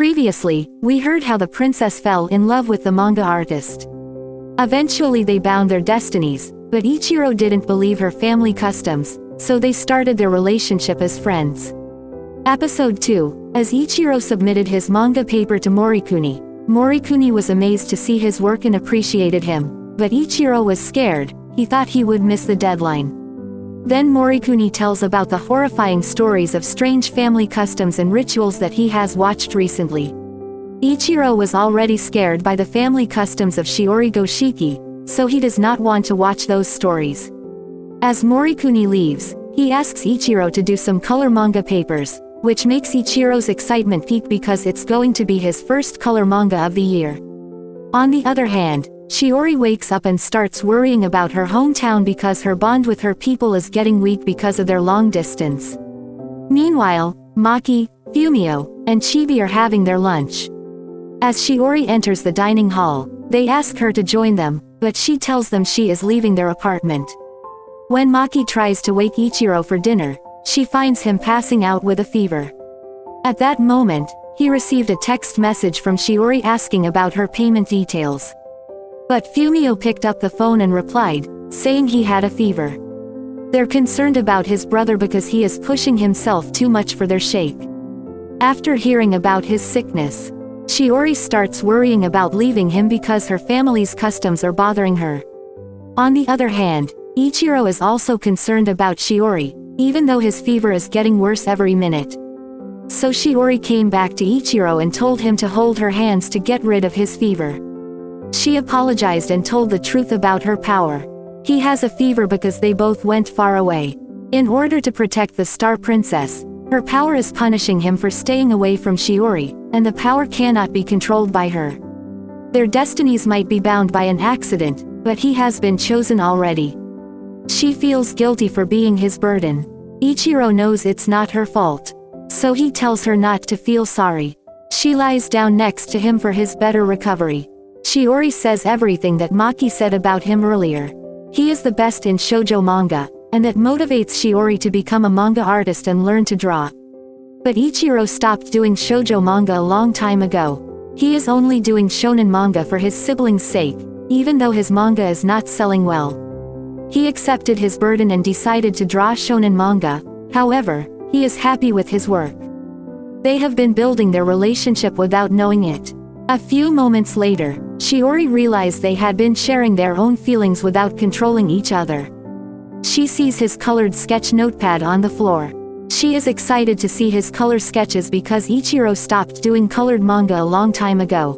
Previously, we heard how the princess fell in love with the manga artist. Eventually they bound their destinies, but Ichiro didn't believe her family customs, so they started their relationship as friends. Episode 2, as Ichiro submitted his manga paper to Morikuni, Morikuni was amazed to see his work and appreciated him, but Ichiro was scared. He thought he would miss the deadline. Then Morikuni tells about the horrifying stories of strange family customs and rituals that he has watched recently. Ichiro was already scared by the family customs of Shiori Goshiki, so he does not want to watch those stories. As Morikuni leaves, he asks Ichiro to do some color manga papers, which makes Ichiro's excitement peak because it's going to be his first color manga of the year. On the other hand, Shiori wakes up and starts worrying about her hometown because her bond with her people is getting weak because of their long distance. Meanwhile, Maki, Fumio, and Chibi are having their lunch. As Shiori enters the dining hall, they ask her to join them, but she tells them she is leaving their apartment. When Maki tries to wake Ichiro for dinner, she finds him passing out with a fever. At that moment, he received a text message from Shiori asking about her payment details. But Fumio picked up the phone and replied, saying he had a fever. They're concerned about his brother because he is pushing himself too much for their shake. After hearing about his sickness, Shiori starts worrying about leaving him because her family's customs are bothering her. On the other hand, Ichiro is also concerned about Shiori, even though his fever is getting worse every minute. So Shiori came back to Ichiro and told him to hold her hands to get rid of his fever. She apologized and told the truth about her power. He has a fever because they both went far away. In order to protect the Star Princess, her power is punishing him for staying away from Shiori, and the power cannot be controlled by her. Their destinies might be bound by an accident, but he has been chosen already. She feels guilty for being his burden. Ichiro knows it's not her fault, so he tells her not to feel sorry. She lies down next to him for his better recovery. Shiori says everything that Maki said about him earlier. He is the best in shoujo manga, and that motivates Shiori to become a manga artist and learn to draw. But Ichiro stopped doing shoujo manga a long time ago. He is only doing shonen manga for his siblings' sake, even though his manga is not selling well. He accepted his burden and decided to draw shonen manga. However, he is happy with his work. They have been building their relationship without knowing it. A few moments later, Shiori realized they had been sharing their own feelings without controlling each other. She sees his colored sketch notepad on the floor. She is excited to see his color sketches because Ichiro stopped doing colored manga a long time ago.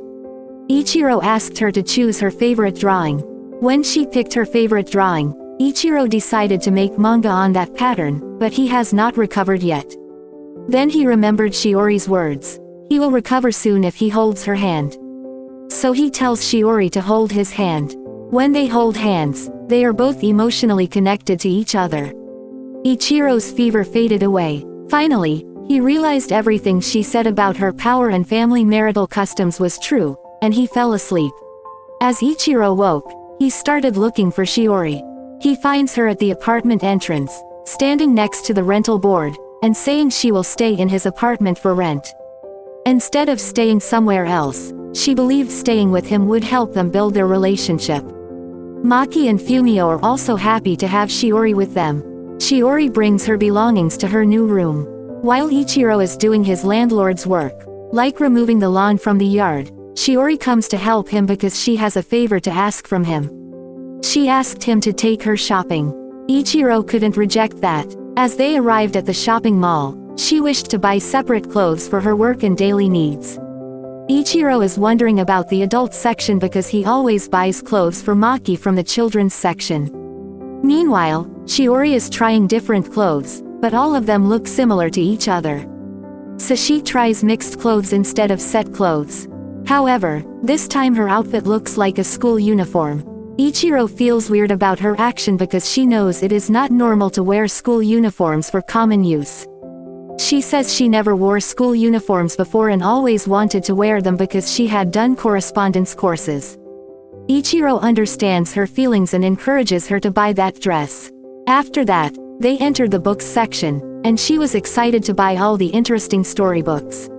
Ichiro asked her to choose her favorite drawing. When she picked her favorite drawing, Ichiro decided to make manga on that pattern, but he has not recovered yet. Then he remembered Shiori's words. He will recover soon if he holds her hand. So he tells Shiori to hold his hand. When they hold hands, they are both emotionally connected to each other. Ichiro's fever faded away. Finally, he realized everything she said about her power and family marital customs was true, and he fell asleep. As Ichiro woke, he started looking for Shiori. He finds her at the apartment entrance, standing next to the rental board, and saying she will stay in his apartment for rent. Instead of staying somewhere else, she believed staying with him would help them build their relationship. Maki and Fumio are also happy to have Shiori with them. Shiori brings her belongings to her new room. While Ichiro is doing his landlord's work, like removing the lawn from the yard, Shiori comes to help him because she has a favor to ask from him. She asked him to take her shopping. Ichiro couldn't reject that. As they arrived at the shopping mall, she wished to buy separate clothes for her work and daily needs. Ichiro is wondering about the adult section because he always buys clothes for Maki from the children's section. Meanwhile, Shiori is trying different clothes, but all of them look similar to each other. So she tries mixed clothes instead of set clothes. However, this time her outfit looks like a school uniform. Ichiro feels weird about her action because she knows it is not normal to wear school uniforms for common use. She says she never wore school uniforms before and always wanted to wear them because she had done correspondence courses. Ichiro understands her feelings and encourages her to buy that dress. After that, they entered the books section, and she was excited to buy all the interesting storybooks.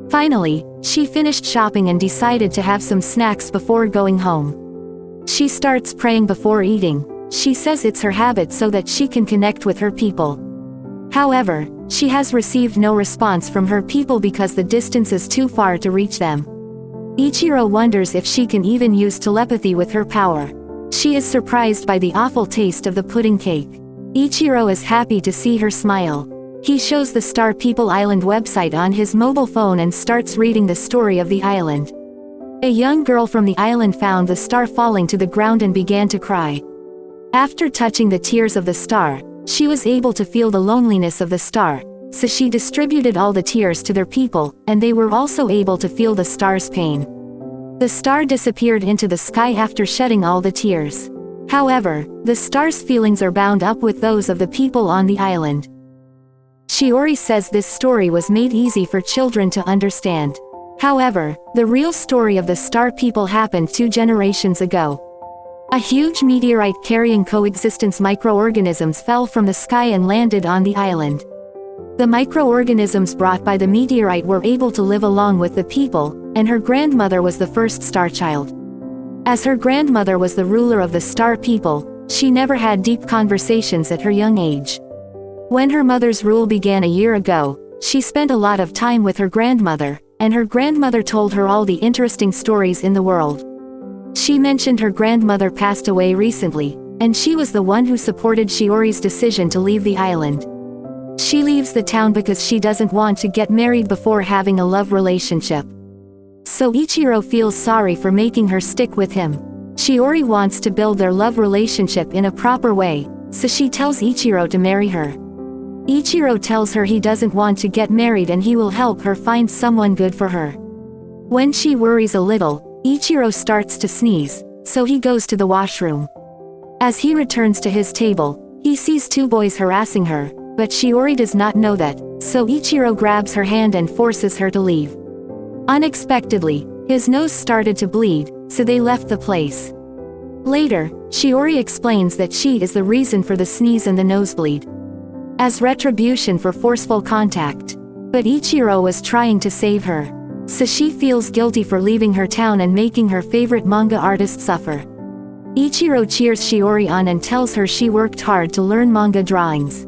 Finally, She finished shopping and decided to have some snacks before going home. She starts praying before eating. She says it's her habit so that she can connect with her people. However, she has received no response from her people because the distance is too far to reach them. Ichiro wonders if she can even use telepathy with her power. She is surprised by the awful taste of the pudding cake. Ichiro is happy to see her smile. He shows the Star People Island website on his mobile phone and starts reading the story of the island. A young girl from the island found the star falling to the ground and began to cry. After touching the tears of the star, she was able to feel the loneliness of the star, so she distributed all the tears to their people, and they were also able to feel the star's pain. The star disappeared into the sky after shedding all the tears. However, the star's feelings are bound up with those of the people on the island. Shiori says this story was made easy for children to understand. However, the real story of the Star People happened 2 generations ago. A huge meteorite carrying coexistence microorganisms fell from the sky and landed on the island. The microorganisms brought by the meteorite were able to live along with the people, and her grandmother was the first star child. As her grandmother was the ruler of the Star People, she never had deep conversations at her young age. When her mother's rule began a year ago, she spent a lot of time with her grandmother, and her grandmother told her all the interesting stories in the world. She mentioned her grandmother passed away recently, and she was the one who supported Shiori's decision to leave the island. She leaves the town because she doesn't want to get married before having a love relationship. So Ichiro feels sorry for making her stick with him. Shiori wants to build their love relationship in a proper way, so she tells Ichiro to marry her. Ichiro tells her he doesn't want to get married and he will help her find someone good for her. When she worries a little, Ichiro starts to sneeze, so he goes to the washroom. As he returns to his table, he sees 2 boys harassing her, but Shiori does not know that, so Ichiro grabs her hand and forces her to leave. Unexpectedly, his nose started to bleed, so they left the place. Later, Shiori explains that she is the reason for the sneeze and the nosebleed, as retribution for forceful contact. But Ichiro was trying to save her, so she feels guilty for leaving her town and making her favorite manga artist suffer. Ichiro cheers Shiori on and tells her she worked hard to learn manga drawings.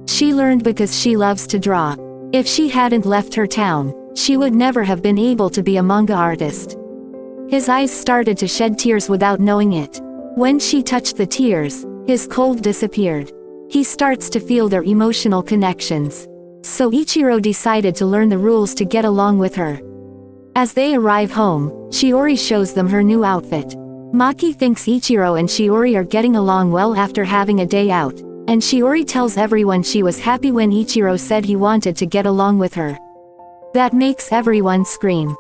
She learned because she loves to draw. If she hadn't left her town, she would never have been able to be a manga artist. His eyes started to shed tears without knowing it. When she touched the tears, his cold disappeared. He starts to feel their emotional connections. So Ichiro decided to learn the rules to get along with her. As they arrive home, Shiori shows them her new outfit. Maki thinks Ichiro and Shiori are getting along well after having a day out, and Shiori tells everyone she was happy when Ichiro said he wanted to get along with her. That makes everyone scream.